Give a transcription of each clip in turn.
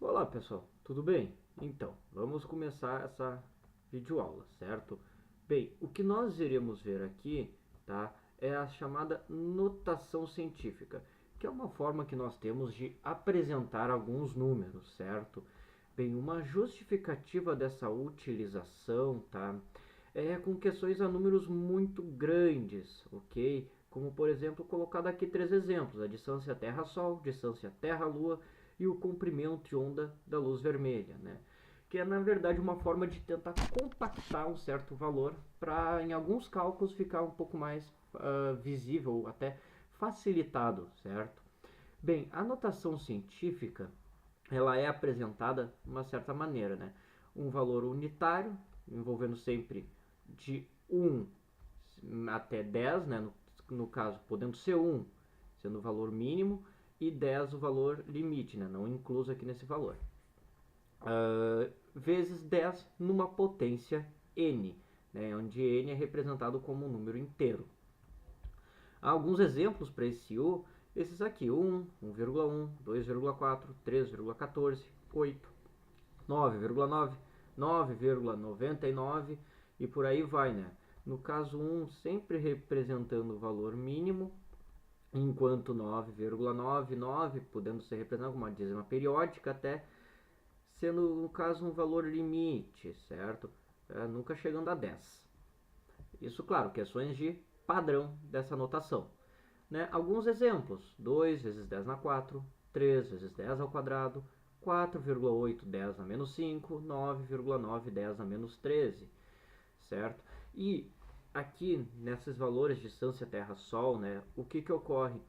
Olá pessoal, tudo bem? Então, vamos começar essa videoaula, certo? Bem, o que nós iremos ver aqui, tá, é a chamada notação científica, que é uma forma que nós temos de apresentar alguns números, certo? Bem, uma justificativa dessa utilização, tá, é com questões a números muito grandes, ok? Como, por exemplo, colocado aqui três exemplos: a distância Terra-Sol, distância Terra-Lua e o comprimento de onda da luz vermelha, né? Que é, na verdade, uma forma de tentar compactar um certo valor para, em alguns cálculos, ficar um pouco mais visível, ou até facilitado, certo? Bem, a notação científica, ela é apresentada de uma certa maneira, né? Um valor unitário, envolvendo sempre de 1 até 10, né? No caso, podendo ser 1 sendo o valor mínimo e 10 o valor limite, né? Não incluso aqui nesse valor. Vezes 10 numa potência n, né? Onde n é representado como um número inteiro. Há alguns exemplos para esse U, esses aqui: 1, 1,1, 2,4, 3,14, 8, 9,9, 9,99 e por aí vai, né? No caso 1 sempre representando o valor mínimo, enquanto 9,99 podendo ser representado como uma dezima periódica, até sendo no caso um valor limite, certo? Nunca chegando a 10. Isso, claro, questões de padrão dessa notação. Né? Alguns exemplos: 2 vezes 10 na 4, 3 vezes 10 ao quadrado, 4,8 10 na menos 5, 9,9 10 na menos 13, certo? E aqui, nesses valores de distância Terra-Sol, né, o que ocorre?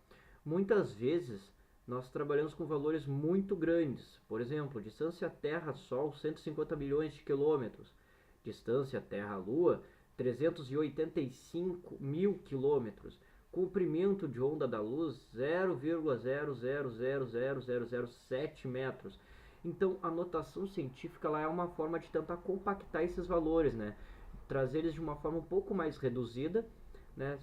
Muitas vezes nós trabalhamos com valores muito grandes. Por exemplo, distância Terra-Sol, 150 milhões de quilômetros. Distância Terra-Lua, 385 mil quilômetros. Comprimento de onda da luz, 0,0000007 metros. Então, a notação científica ela é uma forma de tentar compactar esses valores, né? Trazer eles de uma forma um pouco mais reduzida, né?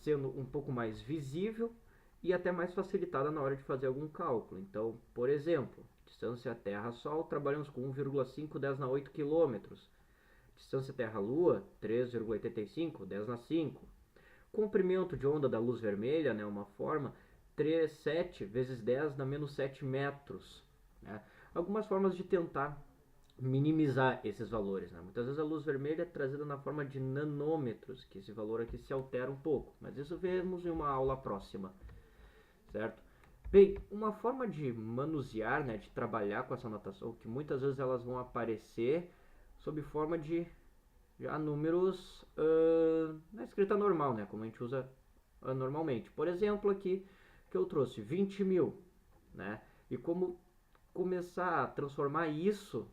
Sendo um pouco mais visível e até mais facilitada na hora de fazer algum cálculo. Então, por exemplo, distância Terra-Sol, trabalhamos com 1,5 10 na 8 km. Distância Terra-Lua, 3,85 10 na 5. Comprimento de onda da luz vermelha, né, uma forma, 7 vezes 10 na menos 7 metros. Né? Algumas formas de tentar minimizar esses valores. Né? Muitas vezes a luz vermelha é trazida na forma de nanômetros, que esse valor aqui se altera um pouco, mas isso vemos em uma aula próxima, certo? Bem, uma forma de manusear, né, de trabalhar com essa notação, que muitas vezes elas vão aparecer sob forma de já números na escrita normal, né, como a gente usa normalmente. Por exemplo, aqui que eu trouxe 20 mil, né, e como começar a transformar isso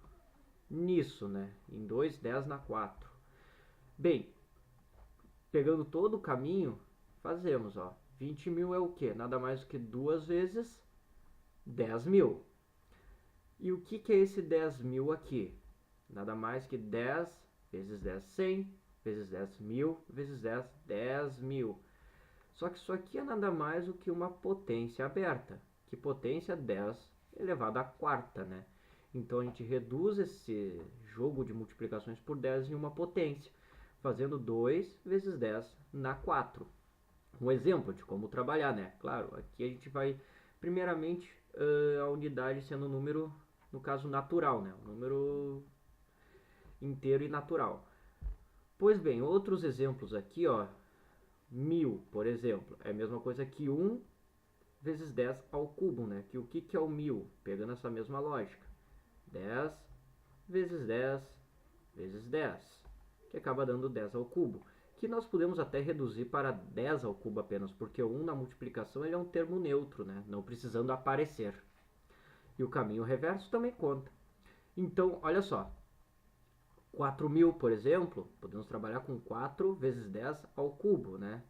nisso, né, em 2, 10 na 4. Bem, pegando todo o caminho, fazemos, ó, 20 mil é o que? Nada mais do que 2 vezes 10 mil. E o que é esse 10 mil aqui? Nada mais que 10 vezes 10, 100, vezes 10 mil, vezes 10, 10 mil. Só que isso aqui é nada mais do que uma potência aberta. Que potência? 10 elevado à quarta, né? Então a gente reduz esse jogo de multiplicações por 10 em uma potência, fazendo 2 vezes 10 na 4. Um exemplo de como trabalhar, né? Claro, aqui a gente vai, primeiramente, a unidade sendo um número, no caso, natural, né? Um número inteiro e natural. Pois bem, outros exemplos aqui, ó, 1000, por exemplo, é a mesma coisa que 1 vezes 10 ao cubo, né? Que o que é o 1000? Pegando essa mesma lógica, 10 vezes 10 vezes 10, que acaba dando 10 ao cubo, que nós podemos até reduzir para 10 ao cubo apenas, porque o 1 na multiplicação ele é um termo neutro, né? Não precisando aparecer. E o caminho reverso também conta. Então, olha só, 4.000, por exemplo, podemos trabalhar com 4 vezes 10 ao cubo, né?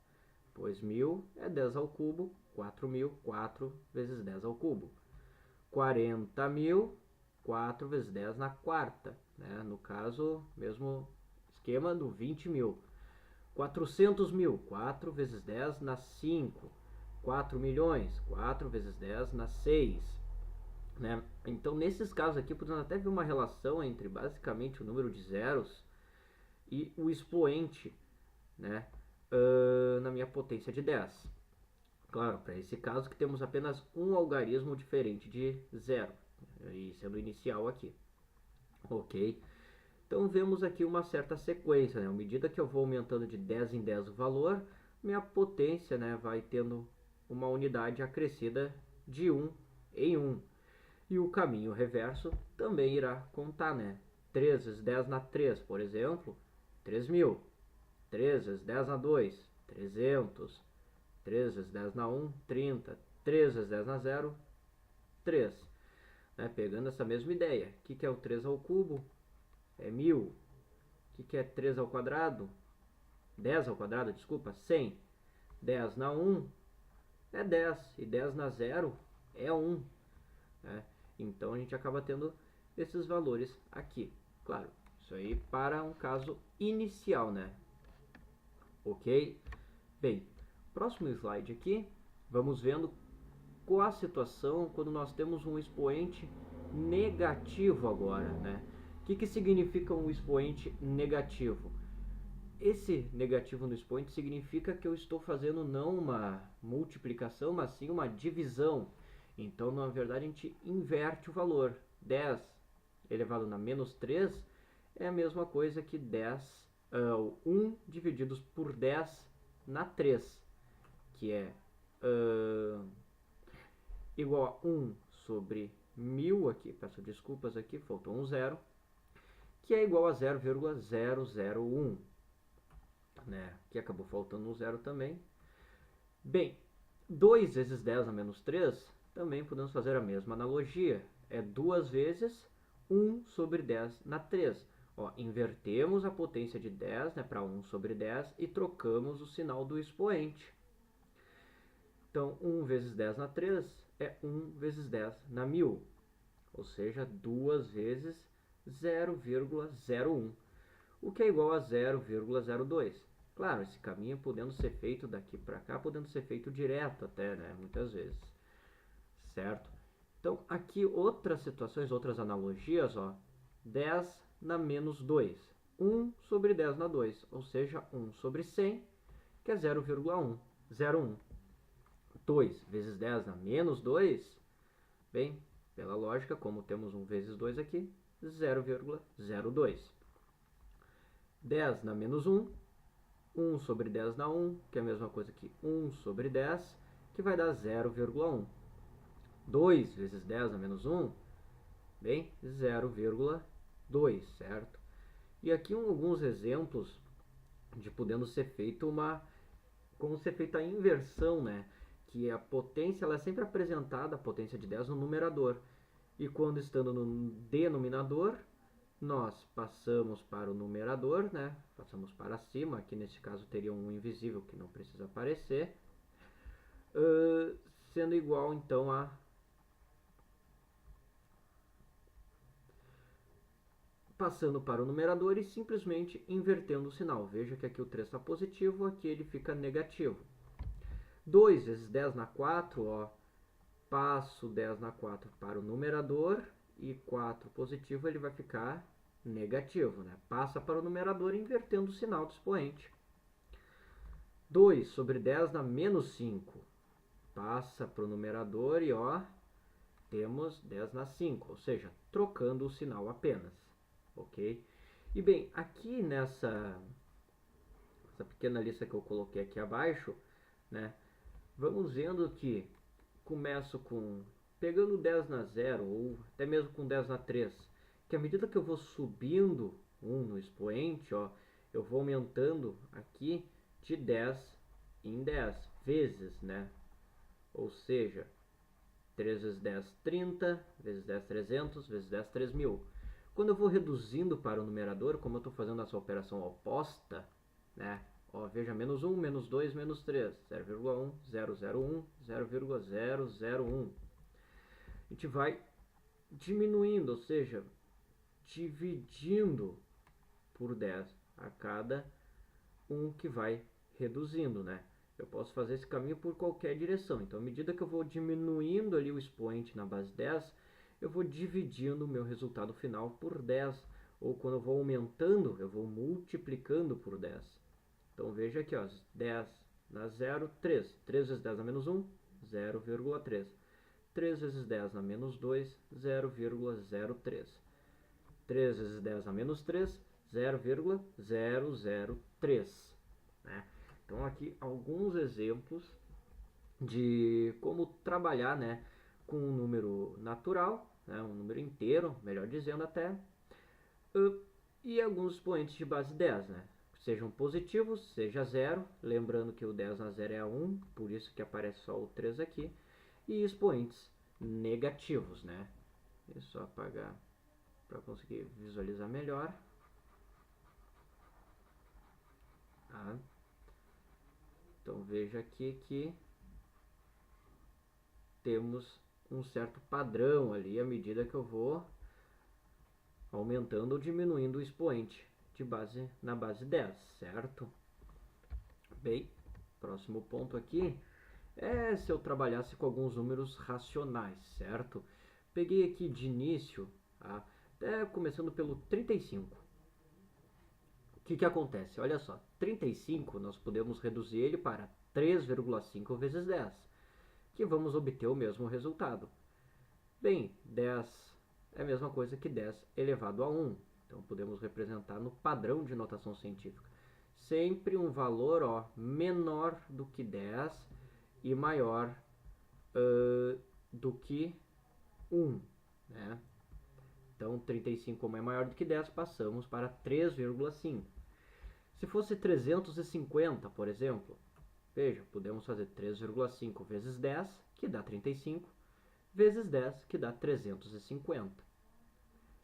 Pois 1000 é 10 ao cubo, 4.000, 4 vezes 10 ao cubo. 40.000, 4 vezes 10 na quarta, né? No caso, mesmo esquema do 20.000. 400.000, 4 vezes 10 na 5. 4 milhões, 4 vezes 10 na 6. né? Então, nesses casos aqui, podemos até ver uma relação entre basicamente o número de zeros e o expoente, né? Na minha potência de 10. Claro, para esse caso que temos apenas um algarismo diferente de zero, e sendo inicial aqui. Ok? Então vemos aqui uma certa sequência, né? À medida que eu vou aumentando de 10 em 10 o valor, minha potência, né, vai tendo uma unidade acrescida de 1 em 1. E o caminho reverso também irá contar, né? 3 vezes 10 na 3, por exemplo, 3.000. 3 vezes 10 na 2, 300. 3 vezes 10 na 1, 30. 3 vezes 10 na 0, 3. Né? Pegando essa mesma ideia. O que é o 3 ao cubo? É 1000. O que é 3 ao quadrado? 10 ao quadrado, desculpa, 100. 10 na 1 é 10. E 10 na 0 é 1. Né? Então a gente acaba tendo esses valores aqui. Claro, isso aí para um caso inicial, né? Ok? Bem, próximo slide aqui, vamos vendo qual a situação quando nós temos um expoente negativo agora, né? O que significa um expoente negativo? Esse negativo no expoente significa que eu estou fazendo não uma multiplicação, mas sim uma divisão. Então, na verdade, a gente inverte o valor. 10 elevado na menos 3 é a mesma coisa que 1 divididos por 10 na 3, que é igual a 1 sobre 1000, aqui, peço desculpas aqui, faltou um zero, que é igual a 0,001. Né? Aqui acabou faltando um zero também. Bem, 2 vezes 10 a menos 3, também podemos fazer a mesma analogia. É 2 vezes 1 sobre 10 na 3. Ó, invertemos a potência de 10, né, para 1 sobre 10 e trocamos o sinal do expoente. Então, 1 vezes 10 na 3 é 1 vezes 10 na 1000. Ou seja, 2 vezes 0,01. O que é igual a 0,02. Claro, esse caminho podendo ser feito daqui para cá, podendo ser feito direto até, né? Muitas vezes. Certo? Então, aqui outras situações, outras analogias, ó. 10 na menos 2. 1 sobre 10 na 2, ou seja, 1 sobre 100, que é 0,101. 2 vezes 10 na menos 2, bem, pela lógica, como temos 1 vezes 2 aqui, 0,02. 10 na menos 1, 1 sobre 10 na 1, que é a mesma coisa que 1 sobre 10, que vai dar 0,1. 2 vezes 10 na menos 1, bem, 0,2, certo? E aqui alguns exemplos de podendo ser feito como ser feita a inversão, né? Que a potência ela é sempre apresentada, a potência de 10 no numerador. E quando estando no denominador, nós passamos para o numerador, né? Passamos para cima, aqui nesse caso teria um invisível que não precisa aparecer, sendo igual então a passando para o numerador e simplesmente invertendo o sinal. Veja que aqui o 3 está positivo, aqui ele fica negativo. 2 vezes 10 na 4, ó, passo 10 na 4 para o numerador e 4 positivo ele vai ficar negativo, né? Passa para o numerador invertendo o sinal do expoente. 2 sobre 10 na menos 5. Passa para o numerador e ó, temos 10 na 5, ou seja, trocando o sinal apenas. Ok? E bem, aqui essa pequena lista que eu coloquei aqui abaixo, né? Vamos vendo que começo pegando 10 na 0 ou até mesmo com 10 na 3, que à medida que eu vou subindo 1 no expoente, ó, eu vou aumentando aqui de 10 em 10 vezes, né? Ou seja, 3 vezes 10, 30, vezes 10, 300, vezes 10, 3.000. Quando eu vou reduzindo para o numerador, como eu estou fazendo essa operação oposta, né? Ó, veja, menos 1, menos 2, menos 3, 0,1, 001, 0,001. A gente vai diminuindo, ou seja, dividindo por 10 a cada um que vai reduzindo, né? Eu posso fazer esse caminho por qualquer direção. Então, à medida que eu vou diminuindo ali o expoente na base 10, eu vou dividindo o meu resultado final por 10. Ou quando eu vou aumentando, eu vou multiplicando por 10. Então veja aqui, ó, 10 na 0, 3. 3 vezes 10 na menos 1, 0,3. 3 vezes 10 na menos 2, 0,03. 3 vezes 10 na menos 3, 0,003. Né? Então aqui alguns exemplos de como trabalhar, né, com um número natural, né, um número inteiro, melhor dizendo até, e alguns expoentes de base 10, né? Sejam positivos, seja 0, lembrando que o 10 na 0 é 1, por isso que aparece só o 3 aqui, e expoentes negativos, né? É só apagar para conseguir visualizar melhor. Tá? Então veja aqui que temos um certo padrão ali à medida que eu vou aumentando ou diminuindo o expoente de base na base 10, certo? Bem, próximo ponto aqui é se eu trabalhasse com alguns números racionais, certo? Peguei aqui de início, tá? Até começando pelo 35. O que acontece? Olha só, 35 nós podemos reduzir ele para 3,5 vezes 10, que vamos obter o mesmo resultado. Bem, 10 é a mesma coisa que 10 elevado a 1. Então podemos representar no padrão de notação científica. Sempre um valor menor do que 10 e maior do que 1. Né? Então 35, como é maior do que 10, passamos para 3,5. Se fosse 350, por exemplo, veja, podemos fazer 3,5 vezes 10, que dá 35, vezes 10, que dá 350.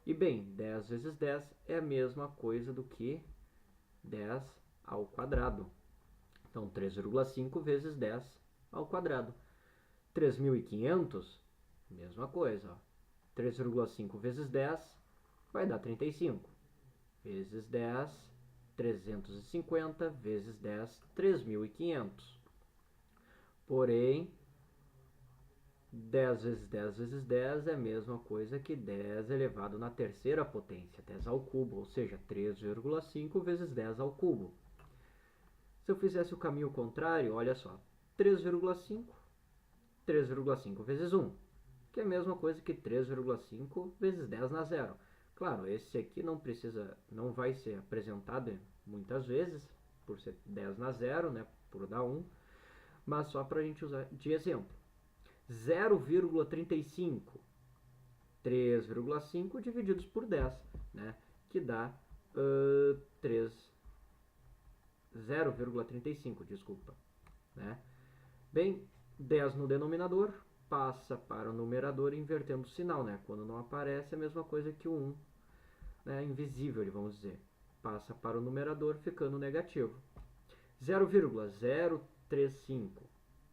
E bem, 10 vezes 10 é a mesma coisa do que 10 ao quadrado. Então, 3,5 vezes 10 ao quadrado. 3.500, mesma coisa. 3,5 vezes 10 vai dar 35. Vezes 10, 350, vezes 10, 3.500. Porém, 10 vezes 10 vezes 10 é a mesma coisa que 10 elevado na terceira potência, 10 ao cubo, ou seja, 3,5 vezes 10 ao cubo. Se eu fizesse o caminho contrário, olha só, 3,5, 3,5 vezes 1, que é a mesma coisa que 3,5 vezes 10 na zero. Claro, esse aqui não vai ser apresentado muitas vezes, por ser 10 na zero, né, por dar 1, mas só para a gente usar de exemplo. 0,35, 3,5 divididos por 10, né, que dá 0,35, desculpa. Né? Bem, 10 no denominador, passa para o numerador invertendo o sinal. Né? Quando não aparece, é a mesma coisa que o 1, né, invisível, vamos dizer. Passa para o numerador, ficando negativo. 0,035,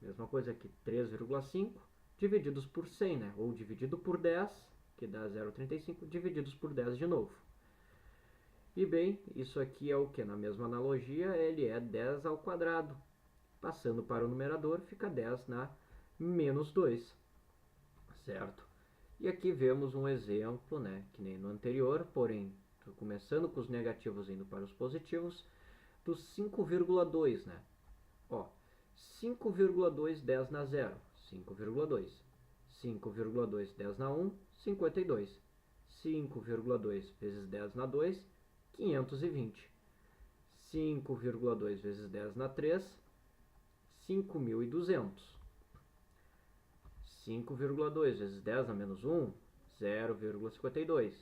mesma coisa que 3,5 divididos por 100, né? Ou dividido por 10, que dá 0,35, divididos por 10 de novo. E bem, isso aqui é o que? Na mesma analogia, ele é 10 ao quadrado. Passando para o numerador, fica 10 na menos 2. Certo? E aqui vemos um exemplo, né? Que nem no anterior, porém, começando com os negativos indo para os positivos, do 5,2, né? Ó, 5,2, 10 na 0, 5,2. 5,2, 10 na 1, 52. 5,2 vezes 10 na 2, 520. 5,2 vezes 10 na 3, 5.200. 5,2 vezes 10 na menos 1, 0,52.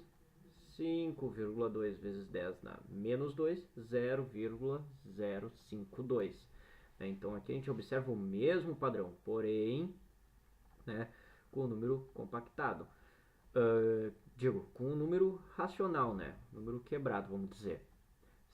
5,2 vezes 10 na menos 2, 0,052. Então aqui a gente observa o mesmo padrão, porém, né, com o número compactado. Com um número racional, né? Número quebrado, vamos dizer.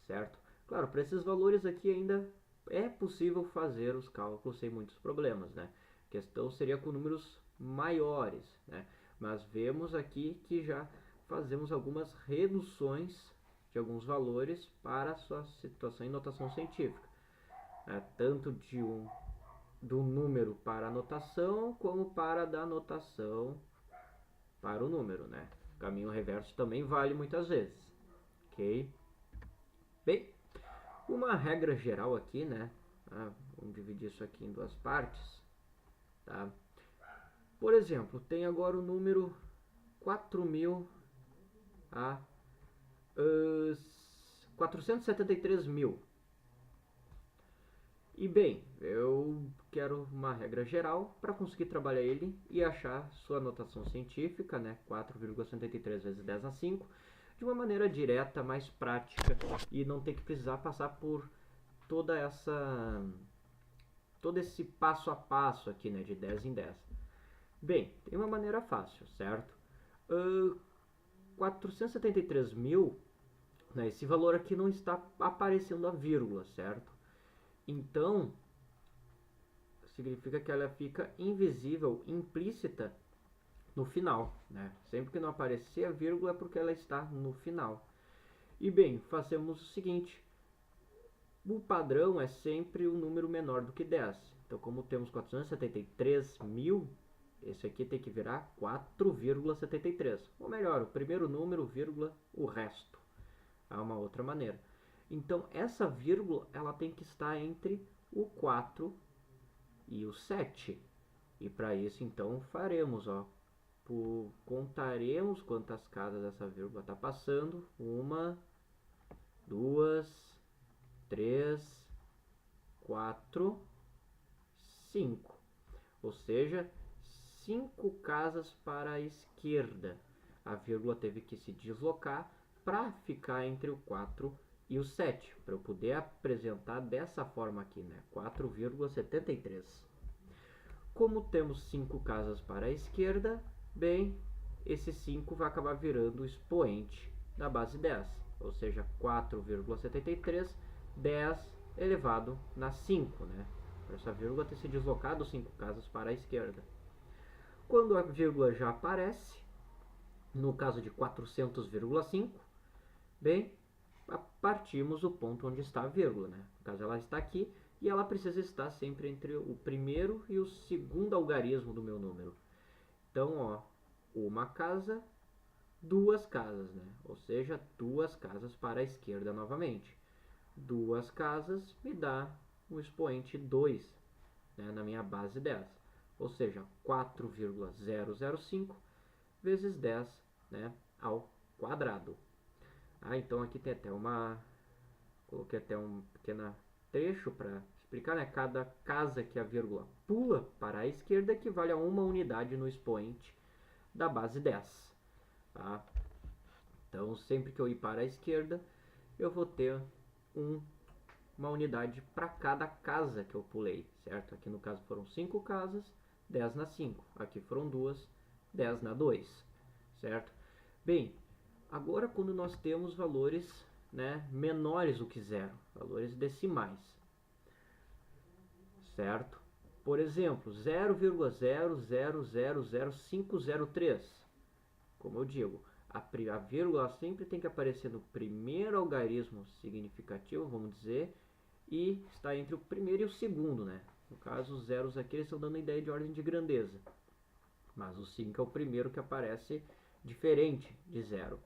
Certo? Claro, para esses valores aqui ainda é possível fazer os cálculos sem muitos problemas, né? A questão seria com números maiores, né? Mas vemos aqui que já fazemos algumas reduções de alguns valores para a sua situação em notação científica. Tanto do número para a notação, como para da notação para o número, né? Caminho reverso também vale muitas vezes, ok? Bem, uma regra geral aqui, né? Vamos dividir isso aqui em duas partes, tá? Por exemplo, tem agora o número 4.000 a 473.000. E bem, eu quero uma regra geral para conseguir trabalhar ele e achar sua notação científica, né? 4,73 vezes 10 na 5, de uma maneira direta, mais prática e não ter que precisar passar por todo esse passo a passo aqui, né? De 10 em 10. Bem, tem uma maneira fácil, certo? 473.000, né? Esse valor aqui não está aparecendo a vírgula, certo? Então, significa que ela fica invisível, implícita no final, né? Sempre que não aparecer a vírgula é porque ela está no final. E bem, fazemos o seguinte: o padrão é sempre o número menor do que 10. Então, como temos 473.000, esse aqui tem que virar 4,73. Ou melhor, o primeiro número, vírgula, o resto. Há uma outra maneira. Então, essa vírgula ela tem que estar entre o 4 e o 7. E para isso, então, faremos, contaremos quantas casas essa vírgula está passando. 1, 2, 3, 4, 5. Ou seja, 5 casas para a esquerda. A vírgula teve que se deslocar para ficar entre o 4 e o 7, para eu poder apresentar dessa forma aqui, né? 4,73. Como temos 5 casas para a esquerda, bem, esse 5 vai acabar virando o expoente da base 10, ou seja, 4,73, 10 elevado na 5, né? Para essa vírgula ter se deslocado 5 casas para a esquerda. Quando a vírgula já aparece, no caso de 400,5, bem, partimos do ponto onde está a vírgula, né? No caso, ela está aqui e ela precisa estar sempre entre o primeiro e o segundo algarismo do meu número. Então, uma casa, 2 casas, né? Ou seja, 2 casas para a esquerda novamente. 2 casas me dá o expoente 2, né, na minha base 10. Ou seja, 4,005 vezes 10, né, ao quadrado. Então aqui tem até coloquei até um pequeno trecho para explicar, né? Cada casa que a vírgula pula para a esquerda equivale a uma unidade no expoente da base 10. Tá? Então, sempre que eu ir para a esquerda, eu vou ter uma unidade para cada casa que eu pulei, certo? Aqui no caso foram 5 casas, 10 na 5. Aqui foram 2, 10 na 2, certo? Bem, agora quando nós temos valores, né, menores do que zero, valores decimais, certo? Por exemplo, 0,000503. Como eu digo, a vírgula sempre tem que aparecer no primeiro algarismo significativo, vamos dizer, e está entre o primeiro e o segundo, né? No caso, os zeros aqui eles estão dando a ideia de ordem de grandeza, mas o 5 é o primeiro que aparece diferente de zero.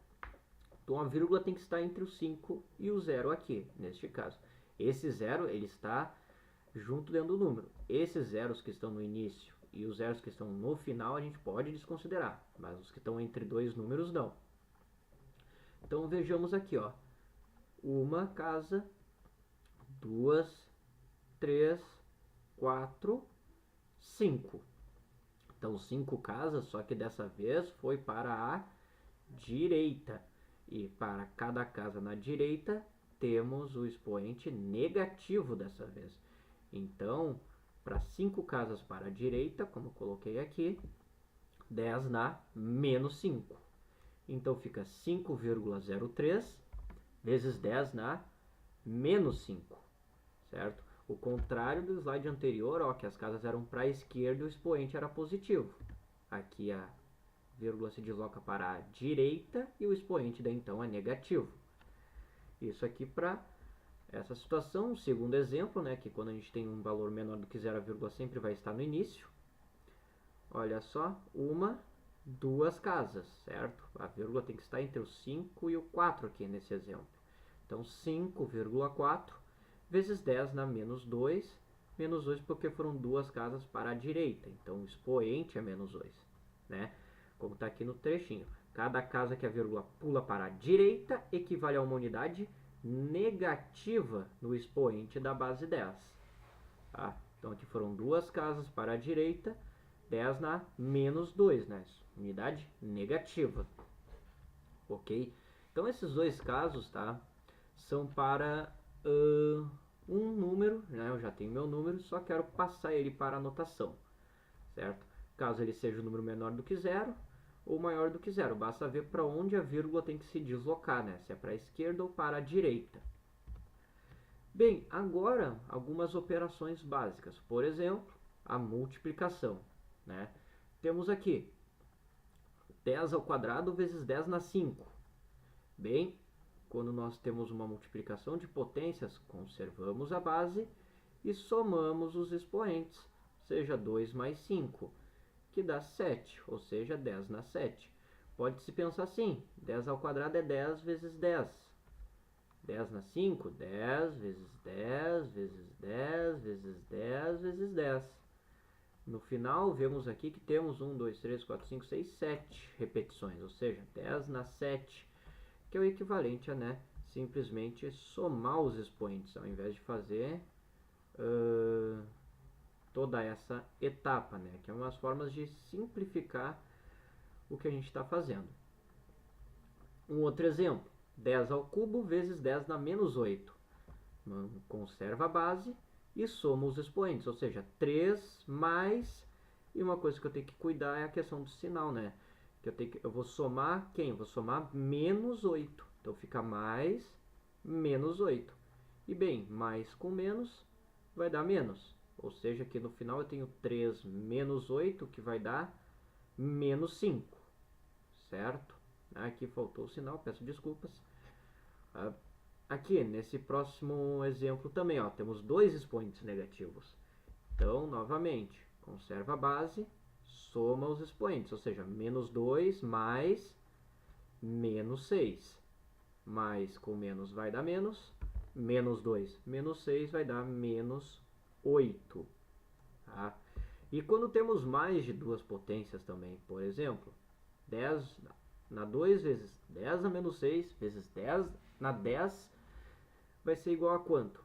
Então a vírgula tem que estar entre o 5 e o 0 aqui, neste caso. Esse 0 ele está junto dentro do número. Esses zeros que estão no início e os zeros que estão no final a gente pode desconsiderar, mas os que estão entre dois números não. Então vejamos aqui, uma casa, 2, 3, 4, 5. Então 5 casas, só que dessa vez foi para a direita. E para cada casa na direita, temos o expoente negativo dessa vez. Então, para 5 casas para a direita, como eu coloquei aqui, 10 na menos 5. Então, fica 5,03 vezes 10 na menos 5, certo? O contrário do slide anterior, que as casas eram para a esquerda e o expoente era positivo. Aqui a vírgula se desloca para a direita e o expoente daí então é negativo. Isso aqui para essa situação. O segundo exemplo, né, que quando a gente tem um valor menor do que zero, a vírgula sempre vai estar no início. Olha só, 1, duas casas, certo? A vírgula tem que estar entre o 5 e o 4 aqui nesse exemplo. Então, 5,4 vezes 10 na menos 2 porque foram duas casas para a direita. Então, o expoente é menos 2, né? Como está aqui no trechinho. Cada casa que a vírgula pula para a direita equivale a uma unidade negativa no expoente da base 10. Tá? Então, aqui foram duas casas para a direita, 10 na menos 2, né? Unidade negativa. Ok? Então, esses dois casos, tá? São para um número, né? Eu já tenho meu número, só quero passar ele para a notação, certo? Caso ele seja um número menor do que zero ou maior do que zero, basta ver para onde a vírgula tem que se deslocar, né? Se é para a esquerda ou para a direita. Bem, agora algumas operações básicas. Por exemplo, a multiplicação, né? Temos aqui 10 ao quadrado vezes 10 na 5. Bem, quando nós temos uma multiplicação de potências, conservamos a base e somamos os expoentes, seja 2 mais 5, que dá 7, ou seja, 10 na 7. Pode-se pensar assim, 10 ao quadrado é 10 vezes 10. 10 na 5, 10 vezes 10 vezes 10 vezes 10 vezes 10. No final, vemos aqui que temos 1, 2, 3, 4, 5, 6, 7 repetições, ou seja, 10 na 7, que é o equivalente a, né, simplesmente somar os expoentes, ao invés de fazer toda essa etapa, né, que é umas formas de simplificar o que a gente está fazendo. Um outro exemplo, 10 ao cubo vezes 10 na menos 8. Conserva a base e soma os expoentes, ou seja, 3 mais... E uma coisa que eu tenho que cuidar é a questão do sinal, né? Eu vou somar quem? Eu vou somar menos 8. Então fica mais menos 8. E bem, mais com menos vai dar menos. Ou seja, aqui no final eu tenho 3 menos 8, que vai dar menos 5. Certo? Aqui faltou o sinal, peço desculpas. Aqui, nesse próximo exemplo também, ó, temos dois expoentes negativos. Então, novamente, conserva a base, soma os expoentes, ou seja, menos 2 mais menos 6. Mais com menos vai dar menos 2 menos 6 vai dar menos 8. Tá? E quando temos mais de duas potências também, por exemplo, 10 na 2 vezes 10 na menos 6 vezes 10 na 10 vai ser igual a quanto?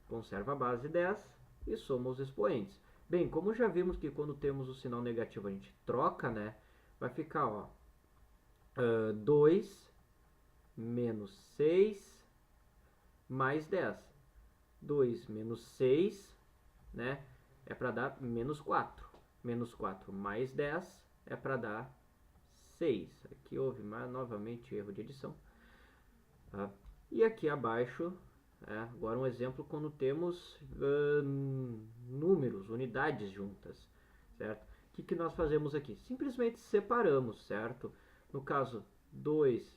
Conserva a base 10 e soma os expoentes. Bem, como já vimos que quando temos o sinal negativo a gente troca, né? Vai ficar, ó, 2 menos 6 mais 10. 2 menos 6, né? É para dar menos 4. Menos 4 mais 10 é para dar 6. Aqui houve novamente erro de edição. Tá? E aqui abaixo, agora um exemplo quando temos números, unidades juntas, certo? O que nós fazemos aqui? Simplesmente separamos, certo? No caso, 2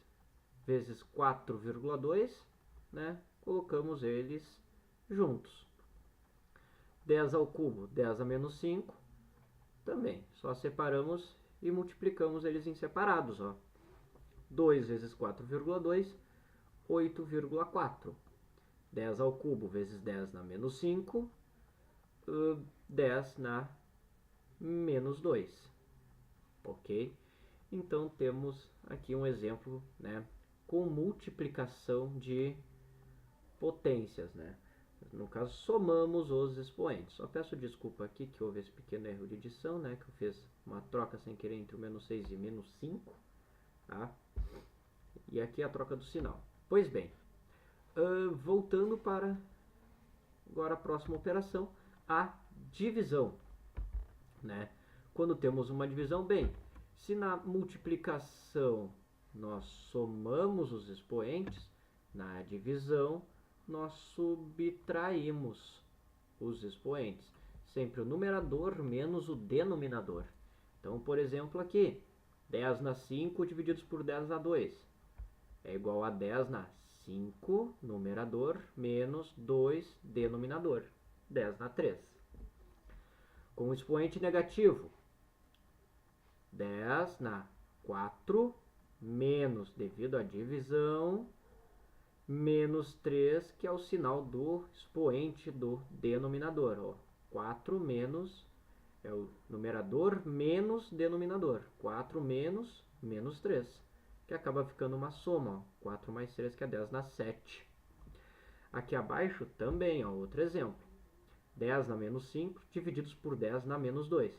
vezes 4,2, né? Colocamos eles juntos. 10 ao cubo, 10 a menos 5, também. Só separamos e multiplicamos eles em separados, ó. 2 vezes 4,2, 8,4. 10 ao cubo vezes 10 na menos 5, 10 na menos 2. Ok? Então, temos aqui um exemplo, né, com multiplicação de potências, né? No caso, somamos os expoentes. Só peço desculpa aqui que houve esse pequeno erro de edição, né, que eu fiz uma troca sem querer entre o menos 6 e menos 5. Tá? E aqui a troca do sinal. Pois bem, voltando para agora a próxima operação, a divisão, né? Quando temos uma divisão, bem, se na multiplicação nós somamos os expoentes, na divisão nós subtraímos os expoentes. Sempre o numerador menos o denominador. Então, por exemplo, aqui, 10 na 5 divididos por 10 na 2 é igual a 10 na 5, numerador, menos 2, denominador, 10 na 3. Com o expoente negativo, 10 na 4 menos, devido à divisão, menos 3, que é o sinal do expoente do denominador. Ó. 4 menos, é o numerador menos denominador. 4 menos, menos 3, que acaba ficando uma soma. Ó. 4 mais 3, que é 10 na 7. Aqui abaixo também, ó, outro exemplo. 10 na menos 5 divididos por 10 na menos 2.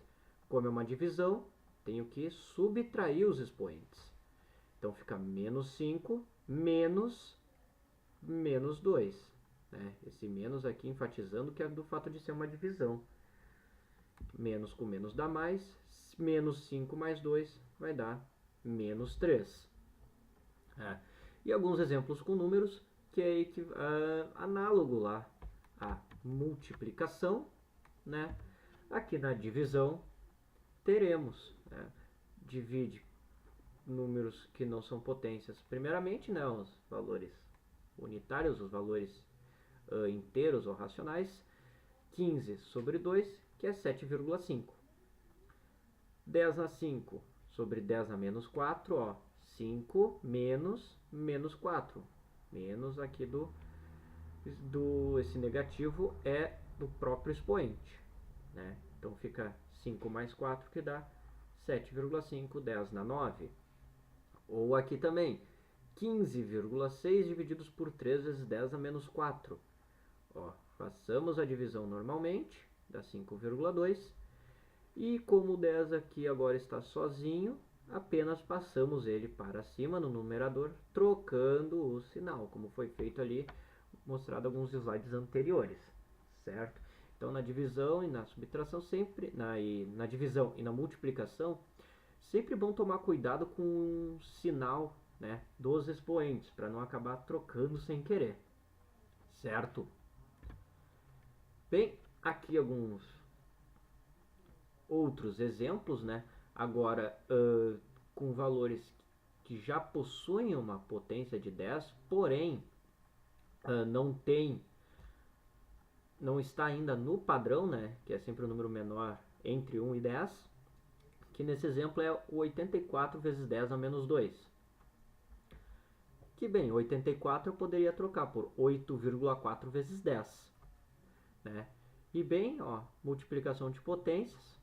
Como é uma divisão, tenho que subtrair os expoentes. Então fica menos 5 menos menos 2. Né? Esse menos aqui enfatizando que é do fato de ser uma divisão. Menos com menos dá mais. Menos 5 mais 2 vai dar menos 3. E alguns exemplos com números que é análogo lá à multiplicação. Né? Aqui na divisão teremos, divide números que não são potências. Primeiramente, né, os valores unitários, os valores inteiros ou racionais. 15 sobre 2, que é 7,5. 10 na 5 sobre 10 na menos 4, ó, 5 menos menos 4. Menos aqui esse negativo é do próprio expoente. Né? Então fica 5 mais 4, que dá 7,5, 10 na 9. Ou aqui também, 15,6 divididos por 3 vezes 10 a menos 4. Ó, façamos a divisão normalmente, dá 5,2. E como o 10 aqui agora está sozinho, apenas passamos ele para cima no numerador, trocando o sinal, como foi feito ali, mostrado alguns slides anteriores, certo? Então na divisão e na subtração sempre, na divisão e na multiplicação, sempre bom tomar cuidado com o sinal, né, dos expoentes, para não acabar trocando sem querer, certo? Bem, aqui alguns outros exemplos, né? Agora, com valores que já possuem uma potência de 10, porém não está ainda no padrão, né? Que é sempre o número menor entre 1 e 10, que nesse exemplo é o 84 vezes 10 a menos 2. Que bem, 84 eu poderia trocar por 8,4 vezes 10. Né? E bem, ó, multiplicação de potências,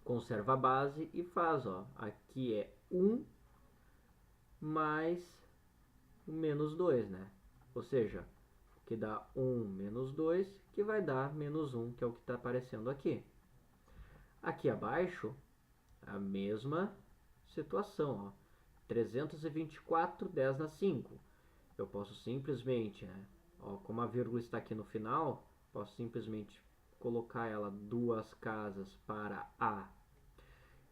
conserva a base e faz, ó, aqui é 1 mais menos 2, né? Ou seja, que dá 1 menos 2, que vai dar menos 1, que é o que está aparecendo aqui. Aqui abaixo, a mesma situação, ó, 324, 10 na 5. Eu posso simplesmente, ó, como a vírgula está aqui no final, posso simplesmente colocar ela duas casas para a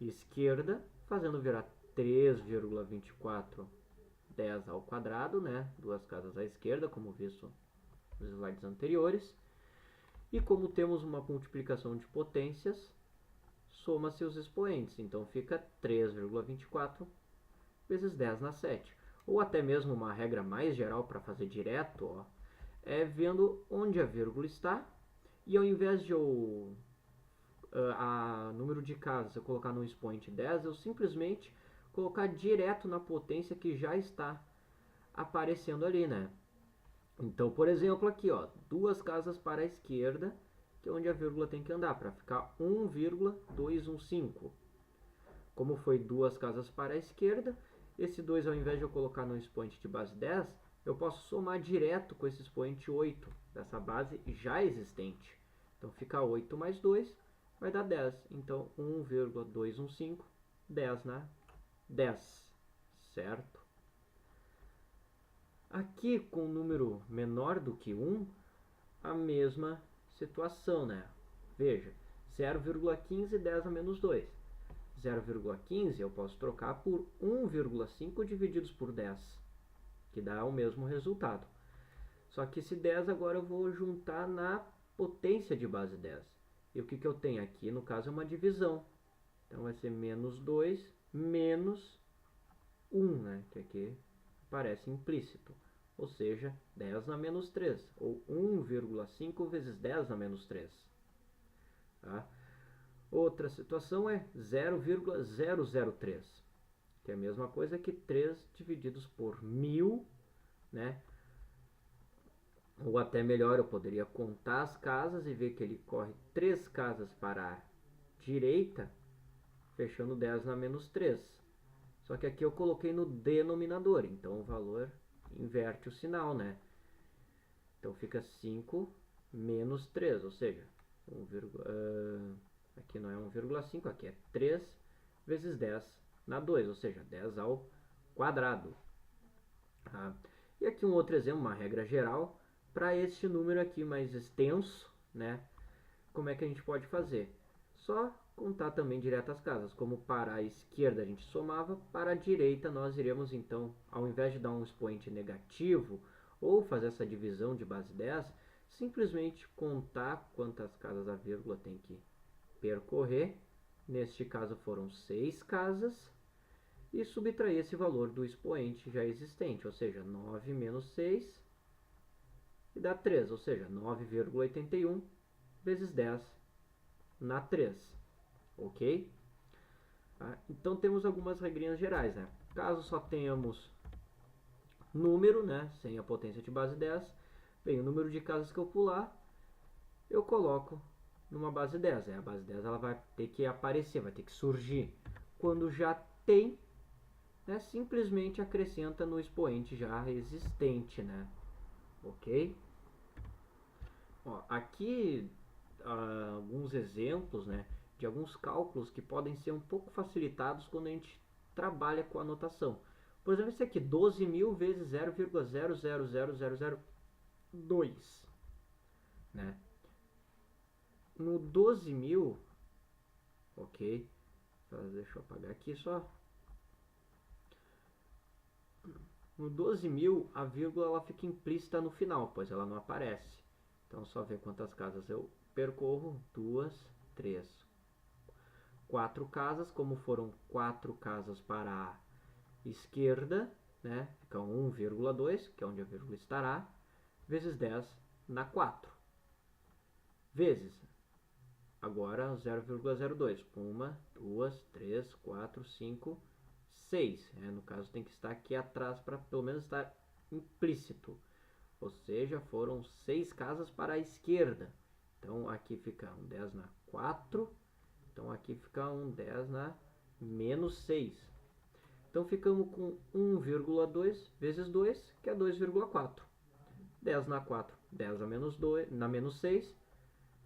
esquerda, fazendo virar 3,24 10 ao quadrado, né? Duas casas à esquerda, como visto nos slides anteriores. E como temos uma multiplicação de potências, soma-se os expoentes. Então fica 3,24 vezes 10 na 7. Ou até mesmo uma regra mais geral para fazer direto, ó, é vendo onde a vírgula está. E ao invés de número de casas eu colocar no expoente 10, eu simplesmente colocar direto na potência que já está aparecendo ali, né? Então, por exemplo, aqui, ó, duas casas para a esquerda, que é onde a vírgula tem que andar, para ficar 1,215. Como foi duas casas para a esquerda, esse 2, ao invés de eu colocar no expoente de base 10, eu posso somar direto com esse expoente 8, dessa base já existente. Então, fica 8 mais 2, vai dar 10. Então, 1,215, 10 na 10, certo? Aqui, com um número menor do que 1, a mesma situação, né? Veja, 0,15, 10 a menos 2. 0,15 eu posso trocar por 1,5 divididos por 10, que dá o mesmo resultado. Só que esse 10 agora eu vou juntar na potência de base 10. E o que eu tenho aqui, no caso, é uma divisão. Então vai ser menos 2 menos 1, né? Que aqui parece implícito. Ou seja, 10 na menos 3. Ou 1,5 vezes 10 na menos 3. Tá? Outra situação é 0,003, que é a mesma coisa que 3 divididos por 1000, né? Ou até melhor, eu poderia contar as casas e ver que ele corre 3 casas para a direita, fechando 10 na menos 3. Só que aqui eu coloquei no denominador, então o valor inverte o sinal, né? Então fica 5 menos 3, ou seja, aqui não é 1,5, aqui é 3 vezes 10 na 2, ou seja, 10 ao quadrado. Tá? E aqui um outro exemplo, uma regra geral, para este número aqui mais extenso, né? Como é que a gente pode fazer? Só contar também direto as casas. Como para a esquerda a gente somava, para a direita nós iremos então, ao invés de dar um expoente negativo ou fazer essa divisão de base 10, simplesmente contar quantas casas a vírgula tem que percorrer. Neste caso foram 6 casas. E subtrair esse valor do expoente já existente, ou seja, 9 menos 6, e dá 3, ou seja, 9,81 vezes 10 na 3, ok? Então temos algumas regrinhas gerais, né? Caso só tenhamos número, né, sem a potência de base 10, bem, o número de casas que eu pular, eu coloco numa base 10. A base 10 ela vai ter que aparecer, vai ter que surgir. Quando já tem, né, simplesmente acrescenta no expoente já existente, né? Ok? Ó, aqui alguns exemplos, né, de alguns cálculos que podem ser um pouco facilitados quando a gente trabalha com a notação. Por exemplo, esse aqui, 12.000 vezes 0,000002, né? No 12.000, ok? Deixa eu apagar aqui só. No 12.000, a vírgula ela fica implícita no final, pois ela não aparece. Então, só ver quantas casas eu percorro. 2, 3, 4 casas. Como foram 4 casas para a esquerda, né? Fica 1,2, que é onde a vírgula estará, vezes 10 na 4. Vezes, agora 0,02. 1, 2, 3, 4, 5, 6. No caso, tem que estar aqui atrás para pelo menos estar implícito. Ou seja, foram 6 casas para a esquerda. Então, aqui fica um 10 na 4. Então, aqui fica um 10 na menos 6. Então, ficamos com 1,2 vezes 2, que é 2,4. 10 na 4, 10 na menos 2, na menos 6.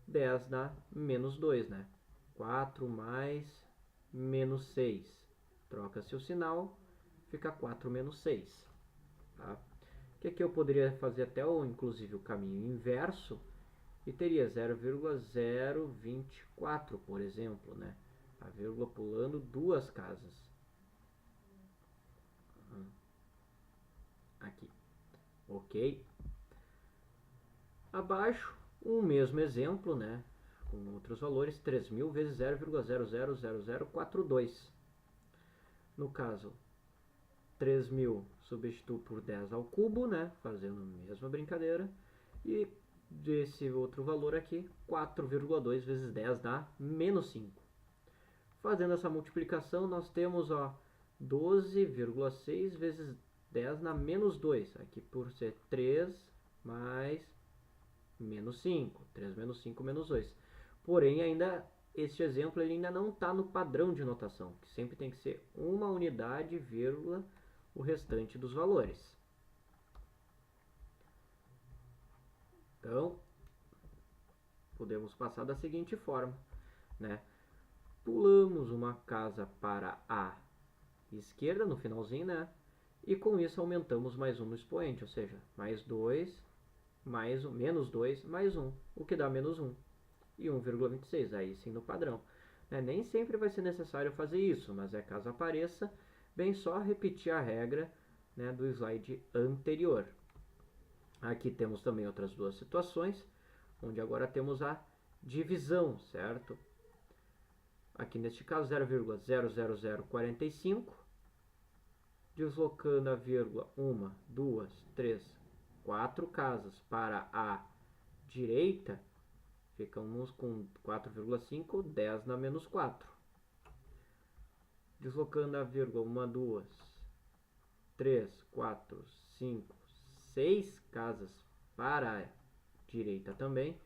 10 na menos 2, né? 4 mais menos 6. Troca-se o sinal, fica 4 menos 6. Tá? Que aqui eu poderia fazer até inclusive o caminho inverso e teria 0,024, por exemplo, né? A vírgula pulando 2 casas. Aqui. Ok? Abaixo, um mesmo exemplo, né? Com outros valores, 3.000 vezes 0,000042. No caso, 3.000 substituo por 10 ao cubo, né? Fazendo a mesma brincadeira. E desse outro valor aqui, 4,2 vezes 10 dá menos 5. Fazendo essa multiplicação, nós temos 12,6 vezes 10 na menos 2. Aqui por ser 3 mais menos 5. 3 menos 5 menos 2. Porém, ainda este exemplo ele ainda não está no padrão de notação, que sempre tem que ser uma unidade, vírgula, o restante dos valores. Então, podemos passar da seguinte forma, né? Pulamos uma casa para a esquerda no finalzinho, né? E com isso aumentamos mais um no expoente, ou seja, mais 2, mais menos 2, mais 1, o que dá menos 1. E 1,26, aí sim no padrão. Nem sempre vai ser necessário fazer isso, mas caso apareça, bem só repetir a regra, né, do slide anterior. Aqui temos também outras duas situações, onde agora temos a divisão, certo? Aqui neste caso 0,00045, deslocando a vírgula 1, 2, 3, 4 casas para a direita, Ficamos com 4,5, 10 na menos 4. Deslocando a vírgula, 1, 2, 3, 4, 5, 6 casas para a direita também.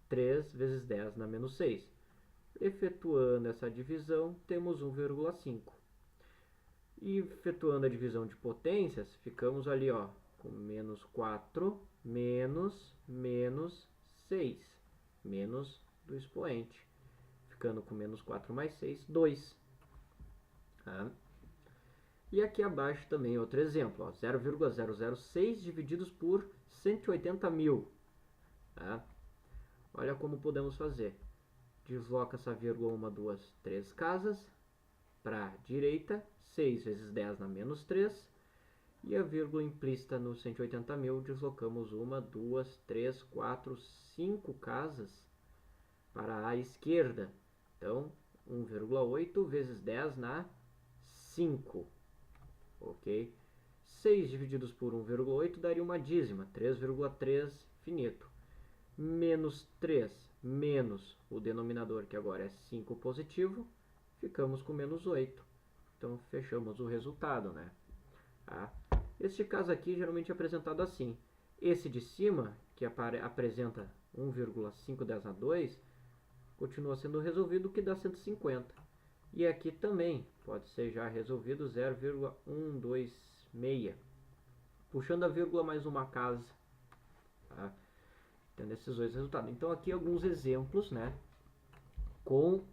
3 vezes 10 na menos 6. Efetuando essa divisão, temos 1,5. E efetuando a divisão de potências, ficamos ali, ó, com menos 4, menos 6, menos do expoente. Ficando com menos 4 mais 6, 2. Tá? E aqui abaixo também outro exemplo, 0,006 divididos por 180 mil. Tá? Olha como podemos fazer. Desloca essa vírgula 1, 2, 3 casas para a direita, 6 vezes 10 na menos 3, e a vírgula implícita no 180 mil, deslocamos 1, 2, 3, 4, 5 casas para a esquerda. Então, 1,8 vezes 10 na 5. Ok? 6 divididos por 1,8 daria uma dízima, 3,3 finito. Menos 3 menos o denominador, que agora é 5 positivo, ficamos com menos 8. Então, fechamos o resultado, né? Tá? Este caso aqui geralmente é apresentado assim. Esse de cima, que apresenta 1,510 a 2, continua sendo resolvido, que dá 150. E aqui também pode ser já resolvido 0,126. Puxando a vírgula mais uma casa. Tá? Tendo esses dois resultados. Então aqui alguns exemplos, né, com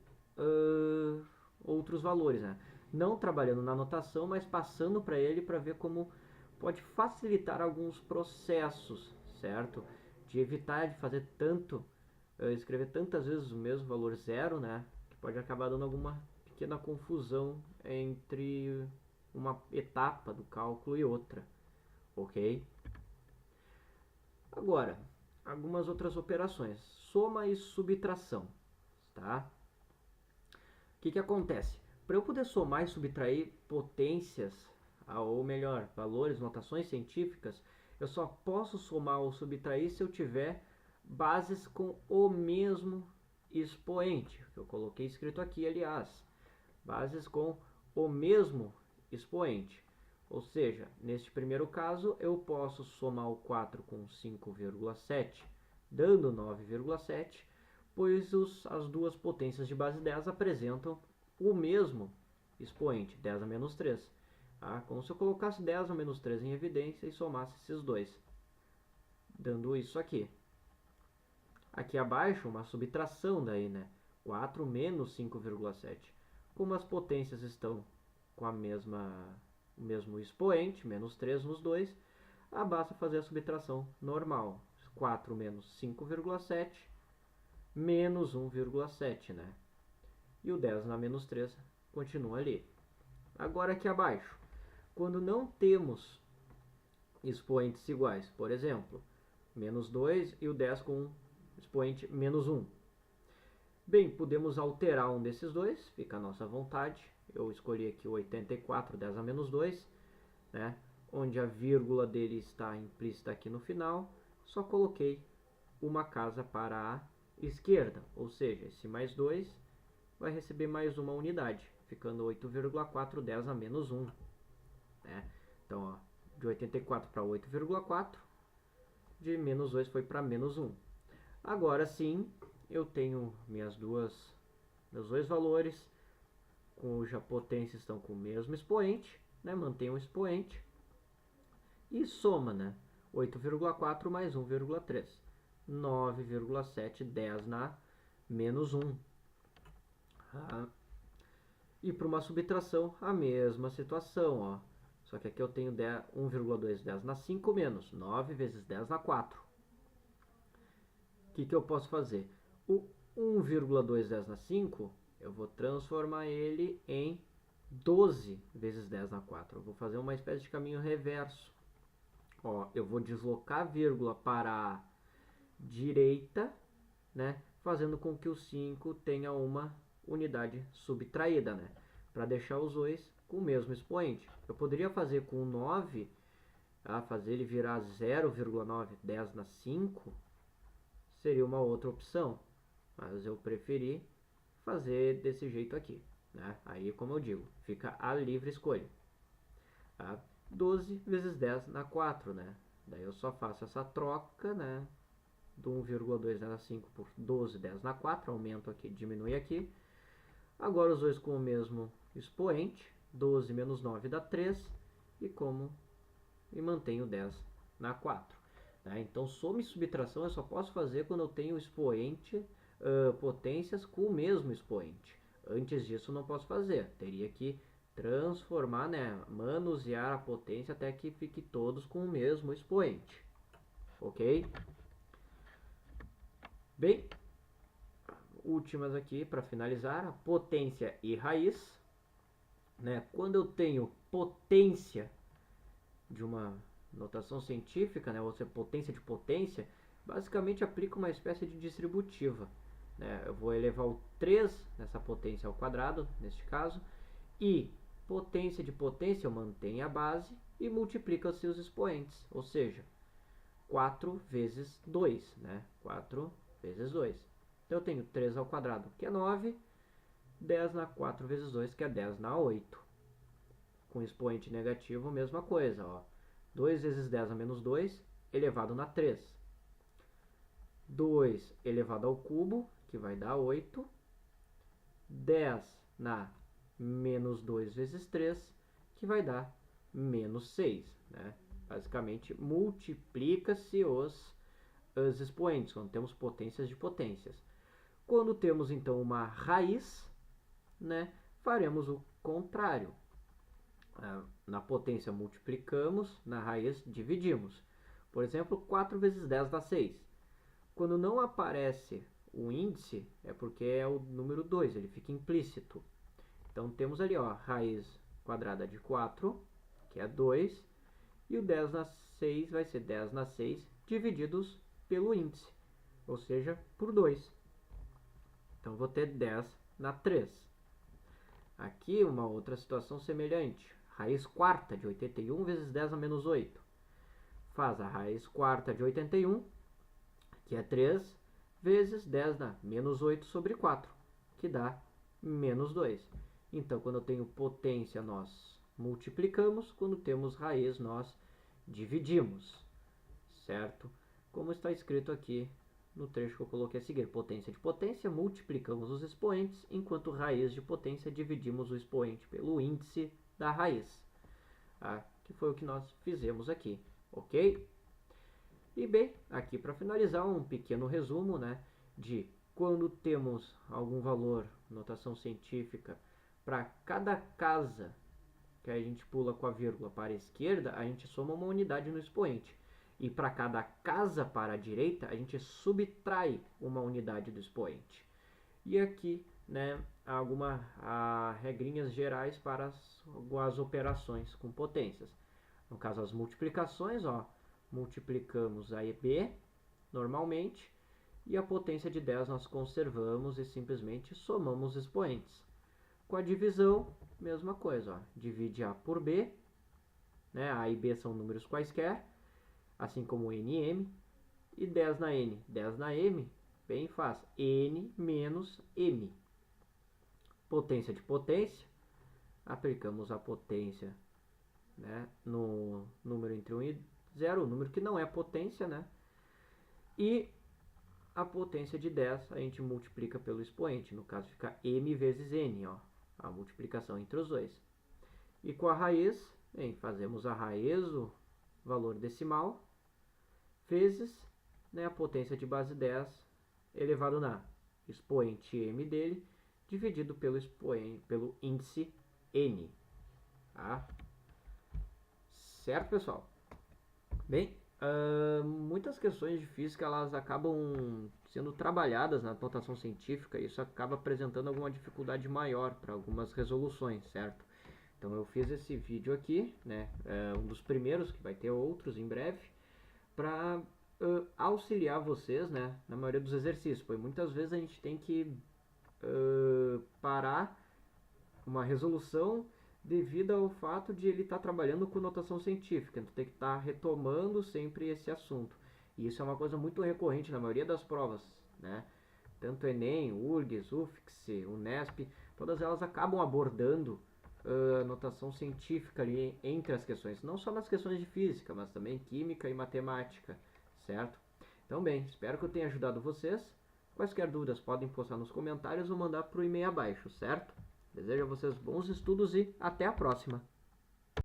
outros valores, né? Não trabalhando na anotação, mas passando para ele para ver como pode facilitar alguns processos, certo? De evitar de fazer escrever tantas vezes o mesmo valor zero, né? Que pode acabar dando alguma pequena confusão entre uma etapa do cálculo e outra, ok? Agora, algumas outras operações, soma e subtração, tá? O que acontece? Para eu poder somar e subtrair potências, ou melhor, valores, notações científicas, eu só posso somar ou subtrair se eu tiver bases com o mesmo expoente. Eu coloquei escrito aqui, aliás, bases com o mesmo expoente. Ou seja, neste primeiro caso, eu posso somar o 4 com 5,7, dando 9,7, pois as duas potências de base 10 apresentam o mesmo expoente, 10 a menos 3. Tá? Como se eu colocasse 10 a menos 3 em evidência e somasse esses dois, dando isso aqui. Aqui abaixo, uma subtração daí, né? 4 menos 5,7. Como as potências estão com o mesmo expoente, menos 3 nos dois, basta fazer a subtração normal. 4 menos 5,7, menos 1,7, né? E o 10 na menos 3 continua ali. Agora aqui abaixo, quando não temos expoentes iguais, por exemplo, menos 2 e o 10 com expoente menos 1. Bem, podemos alterar um desses dois, fica a nossa vontade. Eu escolhi aqui o 84, 10 a menos 2, né? Onde a vírgula dele está implícita aqui no final. Só coloquei uma casa para a esquerda, ou seja, esse mais 2 vai receber mais uma unidade, ficando 8,4, 10 a menos 1. Né? Então, ó, de 84 para 8,4, de menos 2 foi para menos 1. Agora sim, eu tenho meus dois valores, cuja potência estão com o mesmo expoente, né? Mantém o expoente, e soma, né? 8,4 mais 1,3. 9,7, 10 na menos 1. E para uma subtração, a mesma situação, ó. Só que aqui eu tenho 1,2, 10 na 5 menos 9 vezes 10 na 4. O que eu posso fazer? O 1,2, 10 na 5, eu vou transformar ele em 12 vezes 10 na 4. Eu vou fazer uma espécie de caminho reverso. Ó, eu vou deslocar a vírgula para a direita, né? Fazendo com que o 5 tenha uma unidade subtraída, né? Para deixar os dois com o mesmo expoente. Eu poderia fazer com o 9, fazer ele virar 0,9, 10 na 5, seria uma outra opção. mas eu preferi fazer desse jeito aqui, né? Aí, como eu digo, fica a livre escolha. Tá? 12 vezes 10 na 4, né? Daí eu só faço essa troca, né? Do 1,205 por 12, 10 na 4, aumento aqui, diminui aqui. Agora os dois com o mesmo expoente, 12 menos 9 dá 3, e mantenho 10 na 4. Tá? Então, soma e subtração eu só posso fazer quando eu tenho expoente, potências com o mesmo expoente. Antes disso não posso fazer, teria que transformar, né, manusear a potência até que fique todos com o mesmo expoente. Ok? Bem, últimas aqui para finalizar, a potência e raiz. Né? Quando eu tenho potência de uma notação científica, né, ou seja, potência de potência, basicamente aplico uma espécie de distributiva. Né? Eu vou elevar o 3 nessa potência ao quadrado, neste caso, e potência de potência eu mantenho a base e multiplico os seus expoentes, ou seja, 4 vezes 2, né? 4 vezes 2. Então eu tenho 3 ao quadrado, que é 9, 10 na 4 vezes 2, que é 10 na 8. Com expoente negativo, mesma coisa, ó. 2 vezes 10 a menos 2, elevado na 3. 2 elevado ao cubo, que vai dar 8. 10 na menos 2 vezes 3, que vai dar menos 6. Né? Basicamente, multiplica-se os expoentes, quando temos potências de potências. Quando temos, então, uma raiz, né, faremos o contrário. Na potência multiplicamos, na raiz dividimos. Por exemplo, 4 vezes 10 dá 6. Quando não aparece o índice, é porque é o número 2, ele fica implícito. Então temos ali, ó, raiz quadrada de 4, que é 2, e o 10 na 6 vai ser 10 na 6 divididos pelo índice, ou seja, por 2. Então vou ter 10 na 3. Aqui uma outra situação semelhante. Raiz quarta de 81 vezes 10 a menos 8. Faz a raiz quarta de 81, que é 3, vezes 10 na menos 8 sobre 4, que dá menos 2. Então, quando eu tenho potência, nós multiplicamos. Quando temos raiz, nós dividimos. Certo? Como está escrito aqui no trecho que eu coloquei a seguir. Potência de potência, multiplicamos os expoentes, enquanto raiz de potência, dividimos o expoente pelo índice da raiz, que foi o que nós fizemos aqui, ok? E bem, aqui para finalizar um pequeno resumo, né, de quando temos algum valor, notação científica, para cada casa que a gente pula com a vírgula para a esquerda, a gente soma uma unidade no expoente. E para cada casa para a direita, a gente subtrai uma unidade do expoente. E aqui, né, algumas regrinhas gerais para as operações com potências. No caso, as multiplicações, ó, multiplicamos a EB normalmente, e a potência de 10 nós conservamos e simplesmente somamos expoentes. Com a divisão, mesma coisa, ó, divide A por B, né, A e B são números quaisquer, assim como N e M, e 10 na N, 10 na M, bem fácil, N menos M. Potência de potência, aplicamos a potência, né, no número entre 1 e 0, o número que não é potência, né, e a potência de 10 a gente multiplica pelo expoente, no caso fica M vezes N, ó, a multiplicação entre os dois. E com a raiz, bem, fazemos a raiz, o valor decimal, vezes, né, a potência de base 10 elevado na expoente M dele, dividido pelo expoente, pelo índice N. Tá? Certo, pessoal? Bem, muitas questões de física elas acabam sendo trabalhadas na notação científica e isso acaba apresentando alguma dificuldade maior para algumas resoluções, certo? Então eu fiz esse vídeo aqui, né, um dos primeiros, que vai ter outros em breve, para auxiliar vocês, né, na maioria dos exercícios, pois muitas vezes a gente tem que parar uma resolução devido ao fato de ele estar trabalhando com notação científica, então tem que estar retomando sempre esse assunto. E isso é uma coisa muito recorrente na maioria das provas, né? tanto Enem, URGS, UFSC, Unesp, todas elas acabam abordando notação científica ali entre as questões, não só nas questões de física, mas também química e matemática, certo? Então, bem, espero que eu tenha ajudado vocês. Quaisquer dúvidas podem postar nos comentários ou mandar para o e-mail abaixo, certo? Desejo a vocês bons estudos e até a próxima!